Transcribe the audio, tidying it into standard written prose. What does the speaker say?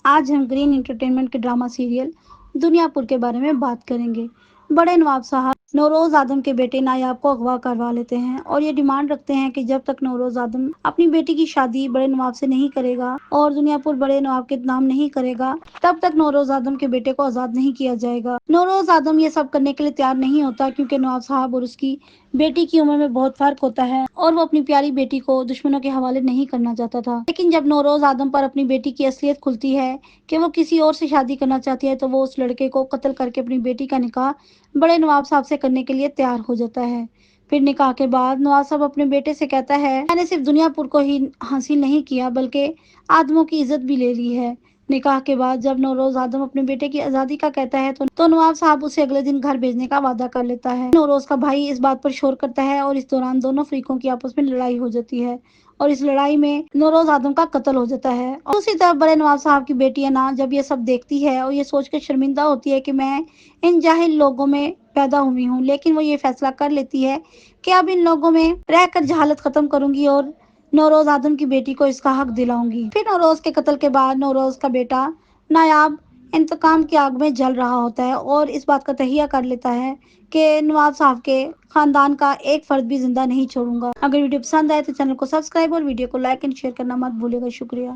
آج ہم green entertainment کے ڈرامہ سیریل دنیا پور کے بارے میں بات کریں گے۔ بڑے نواب صاحب نوروز آدم کے بیٹے نایاب کو اغوا کروا لیتے ہیں اور یہ ڈیمانڈ رکھتے ہیں کہ جب تک نوروز آدم اپنی بیٹی کی شادی بڑے نواب سے نہیں کرے گا اور دنیا پور بڑے نواب کے نام نہیں کرے گا، تب تک نوروز آدم کے بیٹے کو آزاد نہیں کیا جائے گا۔ نوروز آدم یہ سب کرنے کے لیے تیار نہیں ہوتا کیونکہ نواب صاحب اور اس کی بیٹی کی عمر میں بہت فرق ہوتا ہے اور وہ اپنی پیاری بیٹی کو دشمنوں کے حوالے نہیں کرنا چاہتا تھا۔ لیکن جب نوروز آدم پر اپنی بیٹی کی اصلیت کھلتی ہے کہ وہ کسی اور سے شادی کرنا چاہتی ہے تو وہ اس لڑکے کو قتل کر کے اپنی بیٹی کا نکاح بڑے نواب صاحب سے کرنے کے لیے تیار ہو جاتا ہے۔ پھر نکاح کے بعد نواب صاحب اپنے بیٹے سے کہتا ہے، میں نے صرف دنیا پور کو ہی حاصل نہیں کیا بلکہ آدموں کی عزت بھی لے لی ہے۔ نکاح کے بعد جب نوروز آدم اپنے بیٹے کی آزادی کا کہتا ہے تو نواب صاحب اسے اگلے دن گھر بھیجنے کا وعدہ کر لیتا ہے۔ نوروز کا بھائی اس بات پر شور کرتا ہے اور اس دوران دونوں فریقوں کی آپس میں لڑائی ہو جاتی ہے اور اس لڑائی میں نوروز آدم کا قتل ہو جاتا ہے۔ اور دوسری طرف بڑے نواب صاحب کی بیٹی انا جب یہ سب دیکھتی ہے اور یہ سوچ کے شرمندہ ہوتی ہے کہ میں ان جاہل لوگوں میں پیدا ہوئی ہوں، لیکن وہ یہ فیصلہ کر لیتی ہے کہ اب ان لوگوں میں رہ کر جہالت ختم کروں گی اور نوروز آدم کی بیٹی کو اس کا حق دلاؤں گی۔ پھر نوروز کے قتل کے بعد نوروز کا بیٹا نایاب انتقام کی آگ میں جل رہا ہوتا ہے اور اس بات کا تہیہ کر لیتا ہے کہ نواب صاحب کے خاندان کا ایک فرد بھی زندہ نہیں چھوڑوں گا۔ اگر ویڈیو پسند آئے تو چینل کو سبسکرائب اور ویڈیو کو لائک اینڈ شیئر کرنا مت بھولے گا۔ شکریہ۔